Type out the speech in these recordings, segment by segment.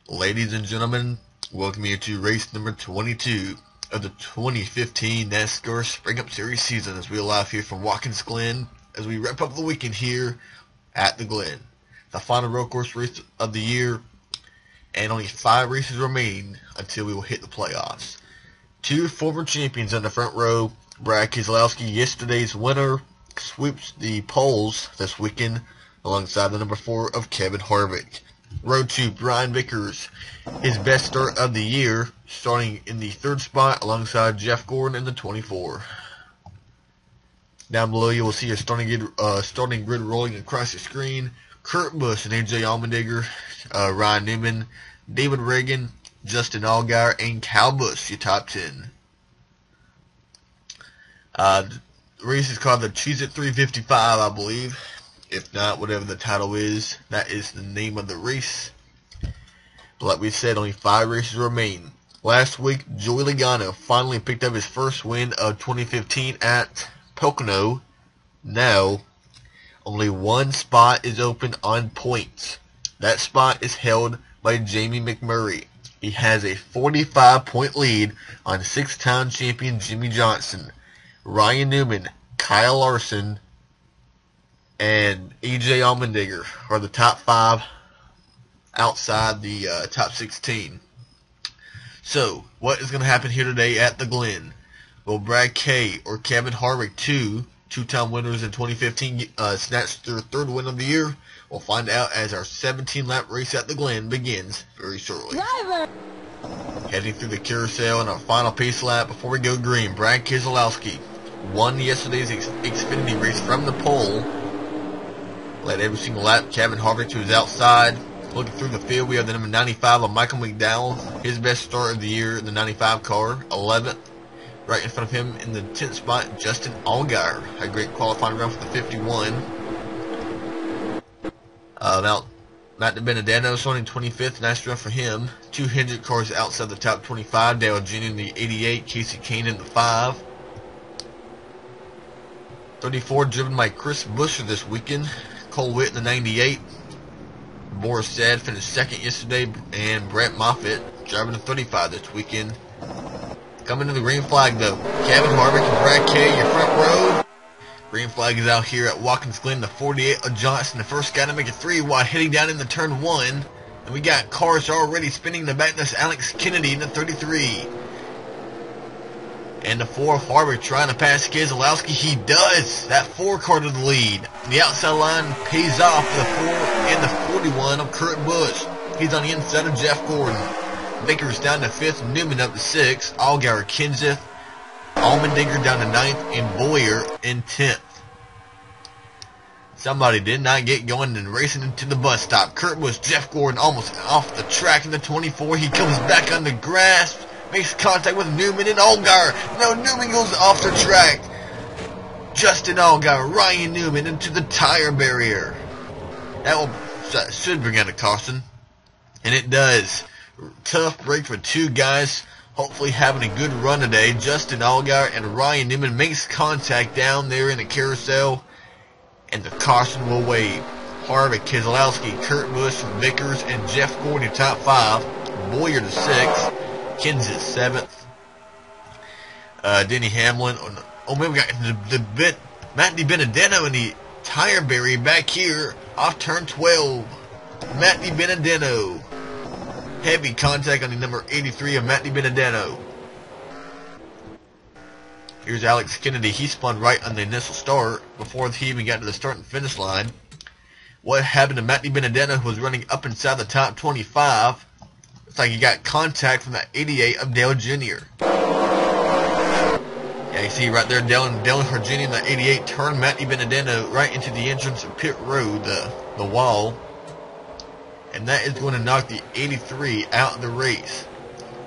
Ladies and gentlemen, welcome you to race number 22 of the 2015 NASCAR Spring Up Series season as we are live here from Watkins, Glen as we wrap up the weekend here at the Glen. The final road course race of the year, and only 5 races remain until we will hit the playoffs. 2 former champions on the front row. Brad Keselowski, yesterday's winner, sweeps the poles this weekend alongside the number 4 of Kevin Harvick. Row 2, Brian Vickers, his best start of the year, starting in the 3rd spot alongside Jeff Gordon in the 24. Down below you will see your starting grid rolling across the screen. Kurt Busch and AJ Allmendinger, Ryan Newman, David Reagan, Justin Allgaier, and Kyle Busch, your top 10. The race is called the Cheez 355, I believe. If not, whatever the title is, that is the name of the race. But like we said, only 5 races remain. Last week, Joey Logano finally picked up his first win of 2015 at Pocono. Now, only 1 spot is open on points. That spot is held by Jamie McMurray. He has a 45-point lead on 6-time champion Jimmy Johnson. Ryan Newman, Kyle Larson, and AJ Allmendinger are the top 5 outside the top 16. So, what is going to happen here today at the Glen? Will Brad K or Kevin Harvick, two-time winners in 2015, snatch their 3rd win of the year? We'll find out as our 17-lap race at the Glen begins very shortly. Driver! Heading through the carousel in our final pace lap before we go green, Brad Keselowski won yesterday's Xfinity race from the pole. Led every single lap. Kevin Harvick to his outside. Looking through the field, we have the number 95 of Michael McDowell. His best start of the year in the 95 car. 11th. Right in front of him in the 10th spot, Justin Allgaier. Had a great qualifying run for the 51. Now, Matt DiBenedetto starting 25th. Nice run for him. 2 Hendrick cars outside the top 25. Dale Jr. in the 88. Casey Kane in the 5. 34 driven by Chris Buescher this weekend. Cole Witt in the 98. Boris Said finished 2nd yesterday, and Brett Moffitt driving the 35 this weekend. Coming to the green flag though, Kevin Harvick and Brad K, your front row. Green flag is out here at Watkins Glen, the 48 of Johnson, the first guy to make it 3 wide, heading down into turn 1. And we got cars already spinning in the back. That's Alex Kennedy in the 33. And the 4 of Harvick trying to pass Keselowski. He does. That 4 car to the lead. The outside line pays off for the 4 and the 41 of Kurt Busch. He's on the inside of Jeff Gordon. Vickers down to 5th. Newman up to 6th. Allgaier 10th. Allmendinger down to 9th. And Boyer in 10th. Somebody did not get going and racing into the bus stop. Kurt Busch, Jeff Gordon almost off the track in the 24. He comes back on the grass. Makes contact with Newman and Allgaier. No, Newman goes off the track. Justin Allgaier, Ryan Newman into the tire barrier. That should bring out a caution. And it does. Tough break for 2 guys. Hopefully having a good run today. Justin Allgaier and Ryan Newman makes contact down there in the carousel. And the caution will wave. Harvick, Keselowski, Kurt Busch, Vickers, and Jeff Gordon top 5. Boyer to 6th. Kins is 7th. Denny Hamlin. Oh man, we got Matt DiBenedetto in the tire barrier back here off turn 12. Matt DiBenedetto. Heavy contact on the number 83 of Matt DiBenedetto. Here's Alex Kennedy. He spun right on the initial start before he even got to the start and finish line. What happened to Matt DiBenedetto, who was running up inside the top 25? It's like he got contact from that 88 of Dale Jr. Yeah, you see right there, Dale Jr. in the 88 turned Matt DiBenedetto right into the entrance of pit road, the wall. And that is going to knock the 83 out of the race.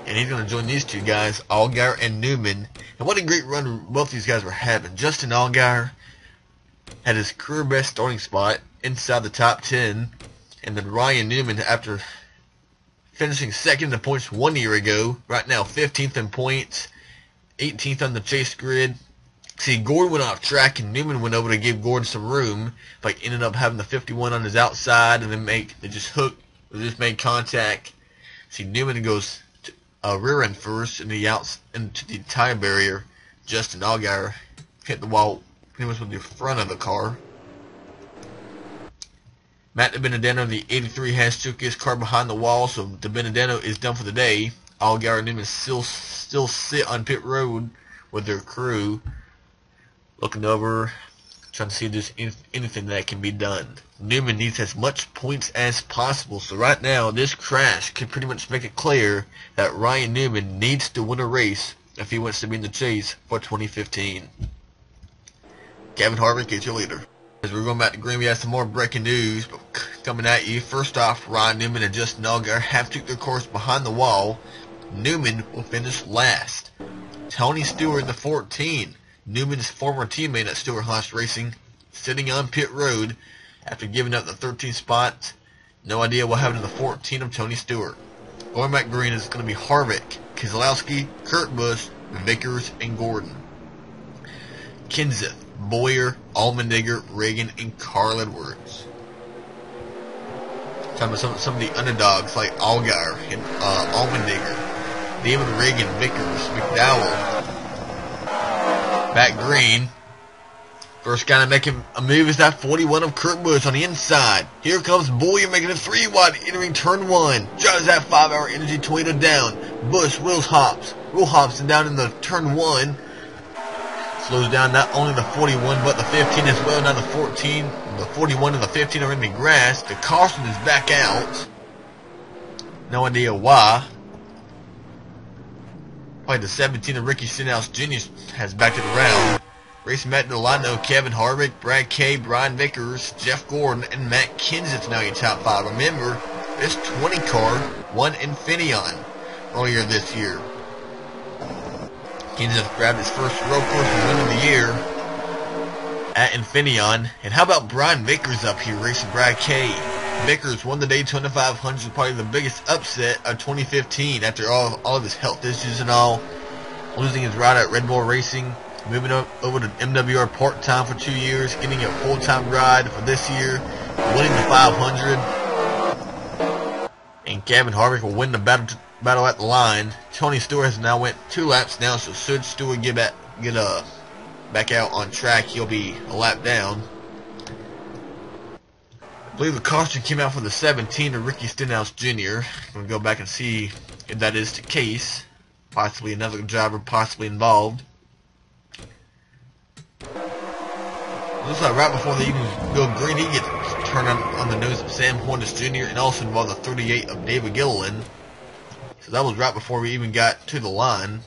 And he's going to join these 2 guys, Allgaier and Newman. And what a great run both these guys were having. Justin Allgaier had his career best starting spot inside the top 10. And then Ryan Newman, after finishing 2nd in the points 1 year ago, right now 15th in points, 18th on the chase grid. See, Gordon went off track and Newman went over to give Gordon some room, but ended up having the 51 on his outside, and then they just made contact See, Newman goes to, rear end first into the tire barrier. Justin Allgaier hit the wall pretty much with the front of the car. Matt DiBenedetto, the 83, has took his car behind the wall, so DiBenedetto is done for the day. Allgaier and Newman still sit on pit road with their crew, looking over, trying to see if there's anything that can be done. Newman needs as much points as possible, so right now this crash could pretty much make it clear that Ryan Newman needs to win a race if he wants to be in the chase for 2015. Kevin Harvick is your leader. As we're going back to Green, we have some more breaking news coming at you. First off, Ryan Newman and Justin Allgaier have took their course behind the wall. Newman will finish last. Tony Stewart in the 14, Newman's former teammate at Stewart-Haas Racing, sitting on pit road after giving up the 13th spot. No idea what happened to the 14 of Tony Stewart. Going back green is going to be Harvick, Keselowski, Kurt Busch, Vickers, and Gordon. Kenseth, Boyer, Allmendinger, Reagan, and Carl Edwards. Talking about some of the underdogs like Allgaier and Allmendinger, David Reagan, Vickers, McDowell. Back green. First guy to make a move is that 41 of Kurt Busch on the inside. Here comes Boyer making a 3 wide entering turn 1. Drives that 5-hour energy Toyota down. Busch will hops and down in the turn 1. Slows down not only the 41 but the 15 as well. Now the 14, the 41 and the 15 are in the grass. The caution is back out. No idea why. Probably the 17 of Ricky Stenhouse Jr. has backed it around. Racing Matt Delano, Kevin Harvick, Brad Kay, Brian Vickers, Jeff Gordon, and Matt Kenseth now your top 5. Remember, this 20 car won Infineon earlier this year. Kenseth grabbed his first road course win of the year at Infineon. And how about Brian Vickers up here racing Brad Kay? Vickers won the Daytona 500, probably the biggest upset of 2015 after all of his health issues and all. Losing his ride at Red Bull Racing, moving over to MWR part-time for 2 years, getting a full-time ride for this year, winning the 500. And Kevin Harvick will win the battle at the line. Tony Stewart has now went 2 laps now, so should Stewart get back out on track, he'll be a lap down. I believe the caution came out for the 17 of Ricky Stenhouse Jr. I'm going to go back and see if that is the case. Possibly another driver possibly involved. Looks like right before they even go green, he gets turned on the nose of Sam Hornish Jr. and also involved the 38 of David Gilliland. So that was right before we even got to the line.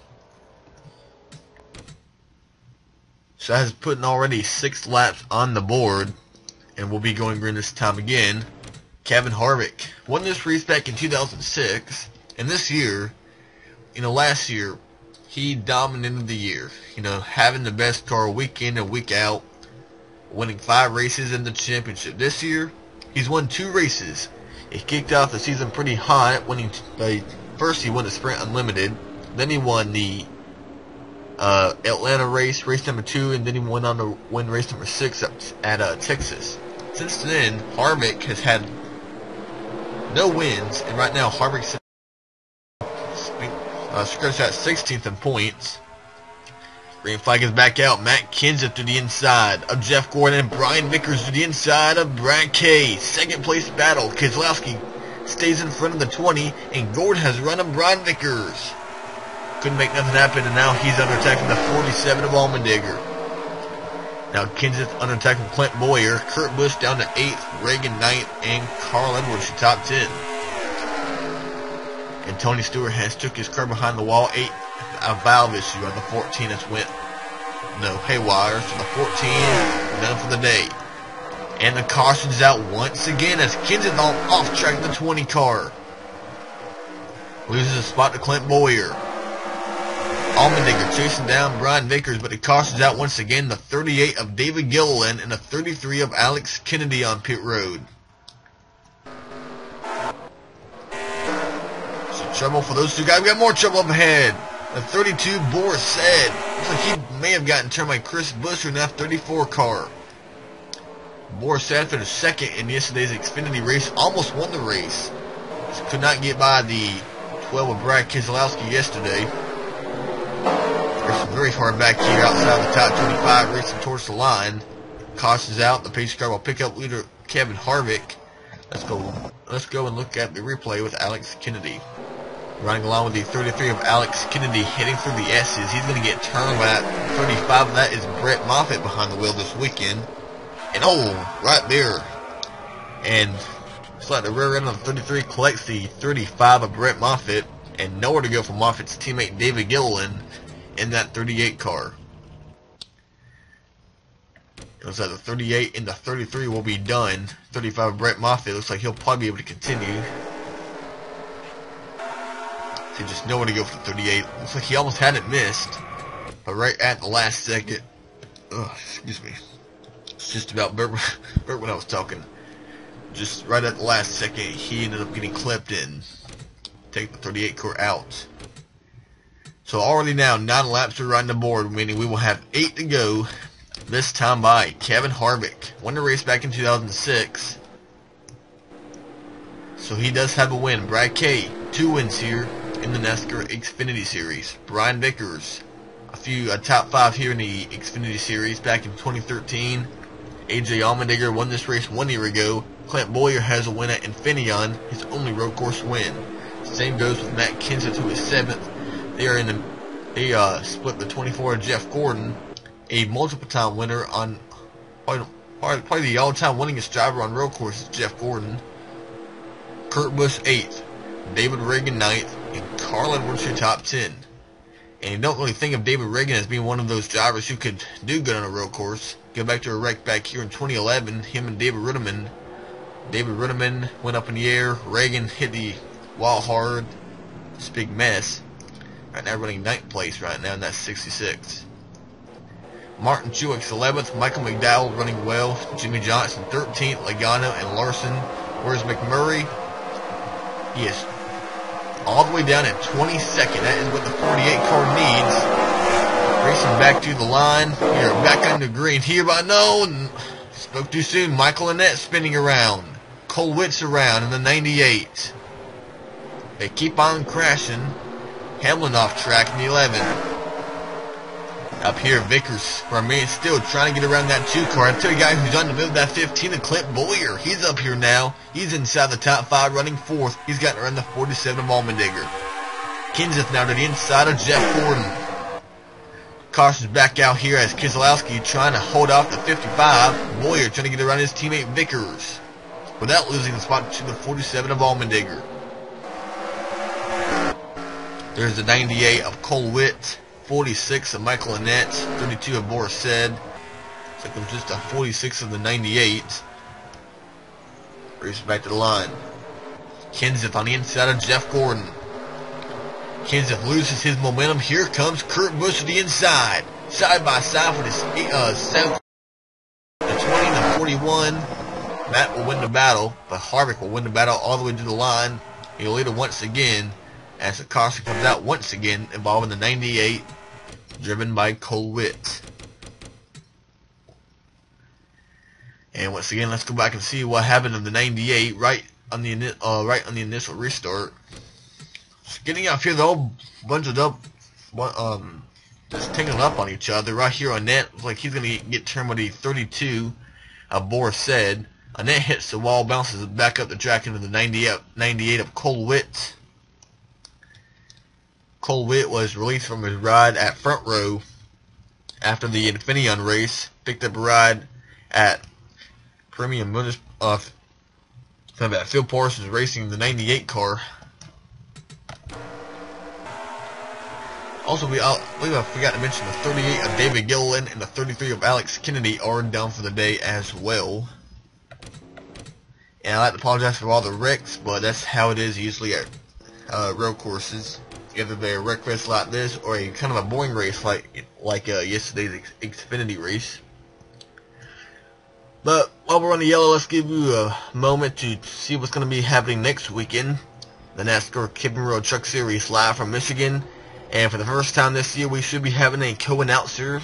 So that has put already 6 laps on the board. And we'll be going green this time again. Kevin Harvick won this race back in 2006. And this year, last year, he dominated the year. Having the best car week in and week out. Winning 5 races in the championship. This year, he's won 2 races. He kicked off the season pretty hot, winning. First, he won the Sprint Unlimited. Then he won the Atlanta race number 2, and then he went on to win race number 6 at Texas. Since then, Harvick has had no wins, and right now Harvick scratched at 16th in points. Green flag is back out. Matt Kenseth to the inside of Jeff Gordon and Brian Vickers to the inside of Brad Kay. Second place battle. Keselowski stays in front of the 20, and Gordon has run of Brian Vickers. Couldn't make nothing happen, and now he's under attack from the 47 of Allmendinger. Now Kenseth under attack from Clint Boyer. Kurt Busch down to 8th, Reagan 9th, and Carl Edwards to top 10. And Tony Stewart has took his car behind the wall. A valve issue on the 14 that's went haywire. So the 14 done for the day. And the caution's out once again as Kenseth off track the 20 car. Loses a spot to Clint Boyer. Allmendinger chasing down Brian Vickers, but the caution's out once again. The 38 of David Gilliland and the 33 of Alex Kennedy on pit road. So trouble for those 2 guys. We got more trouble up ahead. The 32 Boris said. Looks like he may have gotten turned by Chris Buescher in that 34 car. Boris said finished 2nd in yesterday's Xfinity race. Almost won the race. Just could not get by the 12 with Brad Keselowski yesterday. Racing very far back here outside the top 25, racing towards the line. Cautions out. The pace car will pick up leader Kevin Harvick. Let's go and look at the replay with Alex Kennedy. Running along with the 33 of Alex Kennedy heading through the S's. He's going to get turned by that 35. That is Brett Moffitt behind the wheel this weekend. And oh, right there. And it's like the rear end of the 33 collects the 35 of Brett Moffitt. And nowhere to go for Moffitt's teammate David Gilliland in that 38 car. It looks like the 38 and the 33 will be done. 35 of Brett Moffitt looks like he'll probably be able to continue. So just nowhere to go for the 38. Looks like he almost had it missed. But right at the last second. Excuse me. It's just about burp when I was talking. Just right at the last second, he ended up getting clipped in. Take the 38 car out. So already now, 9 laps are on the board, meaning we will have 8 to go. This time by Kevin Harvick. Won the race back in 2006. So he does have a win. Brad K, 2 wins here in the NASCAR Xfinity Series. Brian Vickers, a top 5 here in the Xfinity Series back in 2013. AJ Allmendinger won this race 1 year ago. Clint Bowyer has a win at Infineon, his only road course win. Same goes with Matt Kenseth, who is 7th. They split the 24 of Jeff Gordon, a multiple-time winner on probably the all-time winningest driver on road courses, Jeff Gordon. Kurt Busch 8th, David Reagan 9th, and Carl Edwards your top 10. And you don't really think of David Reagan as being one of those drivers who could do good on a road course. Go back to a wreck back here in 2011, him and David Rudiman. David Rudiman went up in the air, Reagan hit the wall hard. It's a big mess. Right now running 9th place right now, and that's 66. Martin Truex 11th, Michael McDowell running well, Jimmy Johnson 13th, Logano and Larson. Where's McMurray? He is all the way down at 22nd. That is what the 48 car needs. Racing back to the line. We are back on the green here, but no, spoke too soon. Michael Annett spinning around. Cole Witt's around in the 98. They keep on crashing. Hamlin off track in the 11. Up here, Vickers remains still trying to get around that 2 car. Until the guy who's on the middle of that 15, and Clint Bowyer. He's up here now. He's inside the top 5, running 4th. He's gotten around the 47 of Allmendinger. Kenseth now to the inside of Jeff Gordon. Caution's back out here as Keselowski trying to hold off the 55. Bowyer trying to get around his teammate Vickers without losing the spot to the 47 of Allmendinger. There's the 98 of Cole Witt. 46 of Michael Annett, 32 of Boris Said. Looks like it was just a 46 of the 98. Race back to the line. Kenseth on the inside of Jeff Gordon. Kenseth loses his momentum. Here comes Kurt Busch to the inside. Side by side with his 7th, the 20 and the 41. Matt will win the battle, but Harvick will win the battle all the way to the line. He'll lead it once again as the caution comes out once again, involving the 98, driven by Cole Witt. And once again, let's go back and see what happened in the 98 right on the initial restart. Just getting out here, the whole bunch of just taking up on each other. Right here, Annett looks like he's gonna get turned by the 32. Boris Said. Annett hits the wall, bounces back up the track into the 98 of Cole Witt. Cole Witt was released from his ride at Front Row after the Infineon race. Picked up a ride at Premium Motors Phil Parsons racing the 98 car. Also, I believe I forgot to mention the 38 of David Gilliland and the 33 of Alex Kennedy are down for the day as well. And I'd like to apologize for all the wrecks, but that's how it is usually at road courses. Either they're a wreck race like this, or a kind of a boring race like yesterday's Xfinity race. But while we're on the yellow, let's give you a moment to see what's going to be happening next weekend. The NASCAR Camping World Truck Series live from Michigan. And for the first time this year, we should be having a co-announcer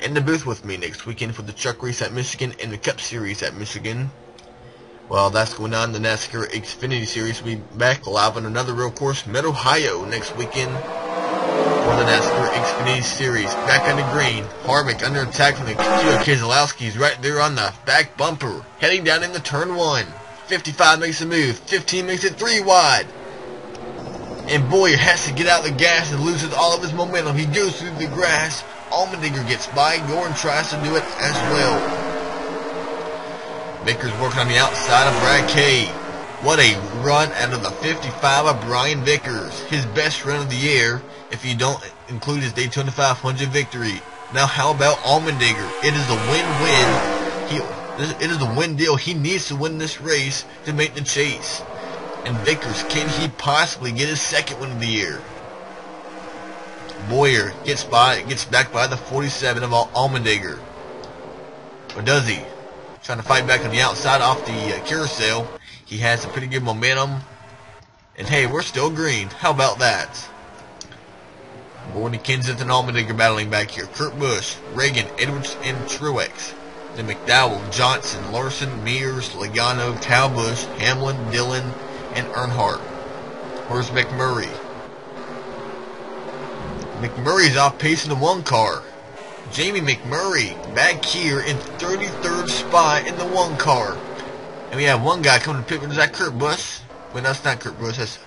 in the booth with me next weekend for the truck race at Michigan and the Cup Series at Michigan. Well, that's going on in the NASCAR Xfinity Series. We'll be back live on another real course, Mid Ohio, next weekend for the NASCAR Xfinity Series. Back on the green, Harvick under attack from the Keselowski's right there on the back bumper, heading down into turn 1. 55 makes a move, 15 makes it 3 wide. And Boyer has to get out the gas and loses all of his momentum. He goes through the grass. Allmendinger gets by. Gordon tries to do it as well. Vickers working on the outside of Brad Kay. What a run out of the 55 of Brian Vickers. His best run of the year, if you don't include his Daytona 500 victory. Now how about Allmendinger? It is a win-win. It is a win deal. He needs to win this race to make the chase. And Vickers, can he possibly get his second win of the year? Boyer gets back by the 47 of Allmendinger. Or does he? Trying to fight back on the outside off the carousel. He has some pretty good momentum. And hey, we're still green. How about that? Gordon, Kenseth, and Allmendinger battling back here. Kurt Busch, Reagan, Edwards, and Truex. Then McDowell, Johnson, Larson, Mears, Logano, Talbush, Hamlin, Dillon, and Earnhardt. Where's McMurray? McMurray's off pace in the 1 car. Jamie McMurray back here in 33rd spot in the 1 car. And we have one guy coming to pit. Is that Kurt Busch? Well, that's not Kurt Busch. That's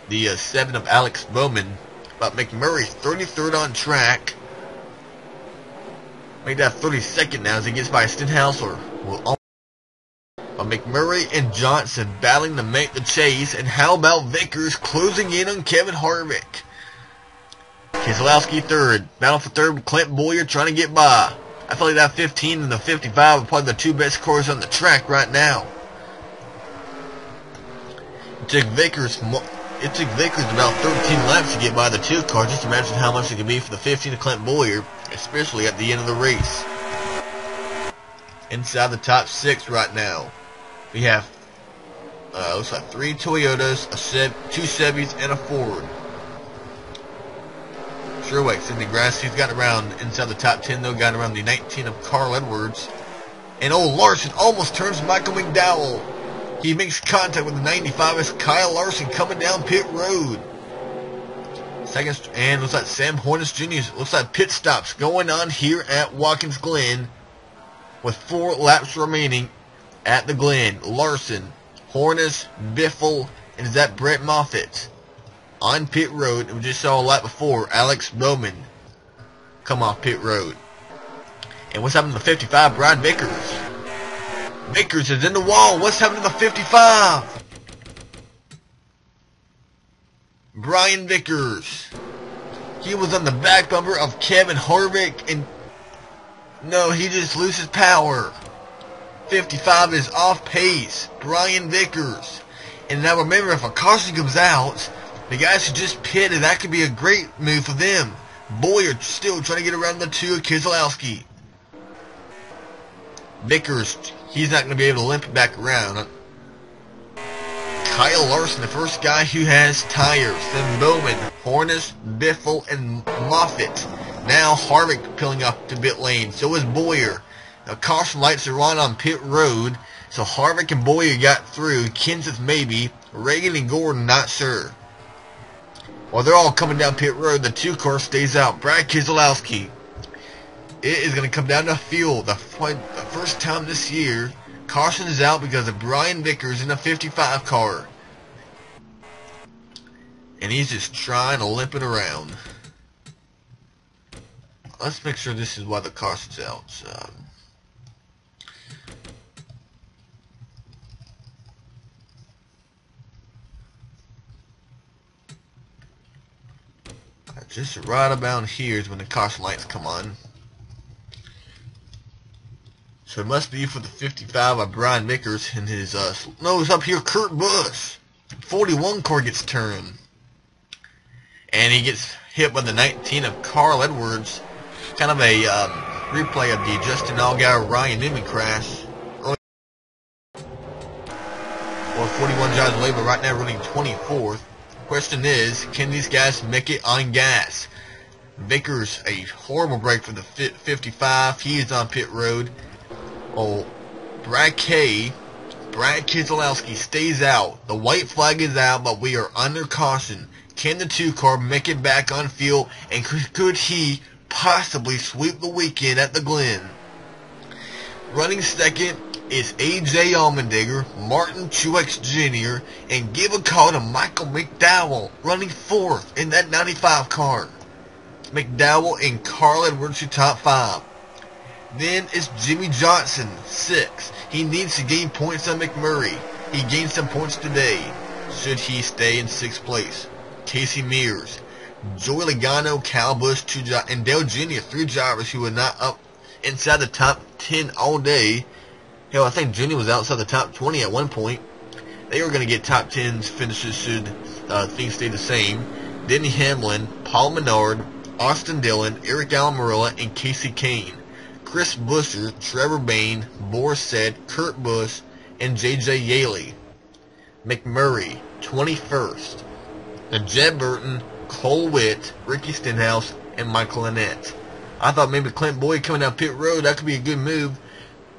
the 7 of Alex Bowman. But McMurray 33rd on track. Make that 32nd now as he gets by Stenhouse or McMurray and Johnson battling to make the chase. And how about Vickers closing in on Kevin Harvick? Keselowski 3rd. Battle for 3rd with Clint Boyer trying to get by. I feel like that 15 and the 55 are probably the 2 best cars on the track right now. It took Vickers about 13 laps to get by the 2 cars. Just imagine how much it could be for the 15 of Clint Boyer, especially at the end of the race. Inside the top 6 right now. We have, looks like 3 Toyotas, 2 Chevys, and a Ford. Truex in the grass. He's got around inside the top 10, though. Got around the 19 of Carl Edwards. And Larson almost turns Michael McDowell. He makes contact with the 95 as Kyle Larson coming down pit road. Second, and looks like Sam Hornish Jr. Looks like pit stops going on here at Watkins Glen with 4 laps remaining at the Glen. Larson, Hornish, Biffle, and is that Brett Moffitt on pit road? And we just saw a lap before Alex Bowman come off pit road. And what's happening to the 55? Brian Vickers. Vickers is in the wall. What's happening to the 55? Brian Vickers. He was on the back bumper of Kevin Harvick, and no, he just loses power. 55 is off pace. Brian Vickers. And now remember, if a caution comes out, the guys who just pitted, that could be a great move for them. Boyer still trying to get around the 2 of Keselowski. Vickers, he's not going to be able to limp it back around. Kyle Larson, the first guy who has tires. Then Bowman, Hornish, Biffle, and Moffitt. Now Harvick peeling up to pit lane. So is Boyer. Now caution lights are on pit road. So Harvick and Boyer got through. Kenseth maybe. Reagan and Gordon not sure. While they're all coming down pit road, the 2 car stays out. Brad Keselowski. It is going to come down to fuel. The first time this year, caution is out because of Brian Vickers in a 55 car. And he's just trying to limp it around. Let's make sure this is why the caution's out. Just right about here is when the caution lights come on. So it must be for the 55 of Brian Vickers and his nose up here, Kurt Busch. 41 car gets turned. And he gets hit by the 19 of Carl Edwards. Kind of a replay of the Justin Allgaier Ryan Newman crash. Or 41 drives away, but right now running 24th. Question is, can these guys make it on gas? Vickers, a horrible break for the 55. He is on pit road. Oh, Brad Kay Brad Keselowski stays out. The white flag is out, but we are under caution. Can the 2 car make it back on field, and could he possibly sweep the weekend at the Glen? Running second is A.J. Allmendinger, Martin Truex Jr., and give a call to Michael McDowell, running 4th in that 95 car. McDowell and Carl Edwards your top 5. Then is Jimmy Johnson, 6. He needs to gain points on McMurray. He gained some points today. Should he stay in 6th place? Casey Mears, Joey Logano, Cal Busch, 2 and Dale Jr., 3 drivers who were not up inside the top 10 all day. Hell, I think Jr. was outside the top 20 at one point. They were going to get top 10 finishes should things stay the same. Denny Hamlin, Paul Menard, Austin Dillon, Eric Almirola, and Casey Kane. Chris Buescher, Trevor Bayne, Boris Said, Kurt Busch, and J.J. Yaley. McMurray, 21st. And Jed Burton, Cole Witt, Ricky Stenhouse, and Michael Annett. I thought maybe Clint Boyd coming down pit road, that could be a good move.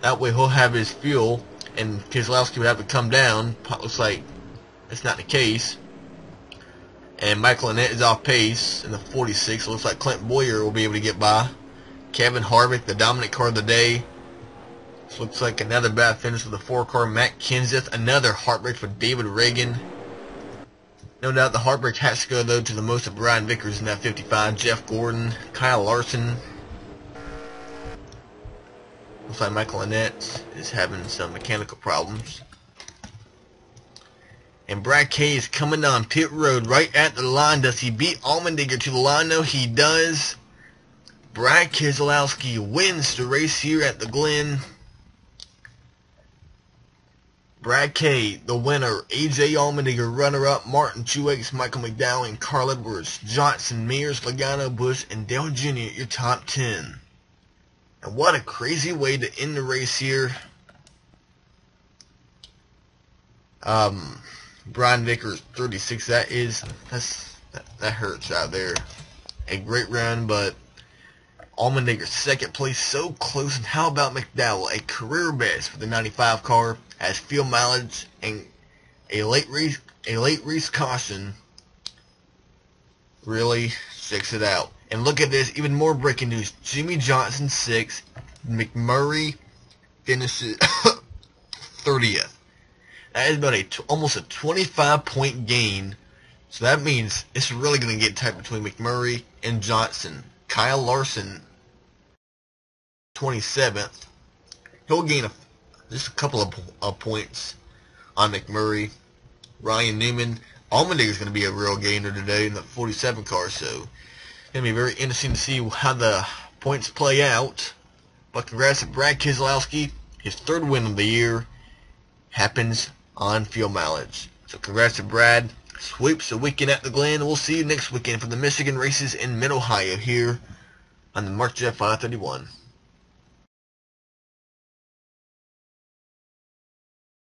That way he'll have his fuel, and Keselowski would have to come down. Looks like that's not the case. And Michael Annett is off pace in the 46. Looks like Clint Boyer will be able to get by. Kevin Harvick, the dominant car of the day. This looks like another bad finish with the 4 car. Matt Kenseth, another heartbreak for David Reagan. No doubt the heartbreak has to go, though, to the most of Brian Vickers in that 55. Jeff Gordon, Kyle Larson. Looks like Michael Annett is having some mechanical problems. And Brad K is coming on pit road right at the line. Does he beat Allmendinger to the line? No, he does. Brad Keselowski wins the race here at the Glen. Brad K, the winner. A.J. Allmendinger, runner-up. Martin Truex, Michael McDowell, and Carl Edwards. Johnson, Mears, Logano, Busch, and Dale Jr. your top 10. And what a crazy way to end the race here. Brian Vickers, 36. That hurts out there. A great run, but Allmendinger, 2nd place, so close. And how about McDowell, a career best for the 95 car, has field mileage and a late race caution. Really checks it out. And look at this, even more breaking news. Jimmy Johnson, 6th. McMurray finishes 30th. That is about almost a 25-point gain. So that means it's really going to get tight between McMurray and Johnson. Kyle Larson, 27th. He'll gain just a couple of points on McMurray. Ryan Newman. Allmendinger is going to be a real gainer today in the 47 car, so it's going to be very interesting to see how the points play out. But congrats to Brad Keselowski. His 3rd win of the year happens on field mileage. So congrats to Brad. Sweeps the weekend at the Glen. We'll see you next weekend for the Michigan races in Mid-Ohio here on the Mark Jet 531.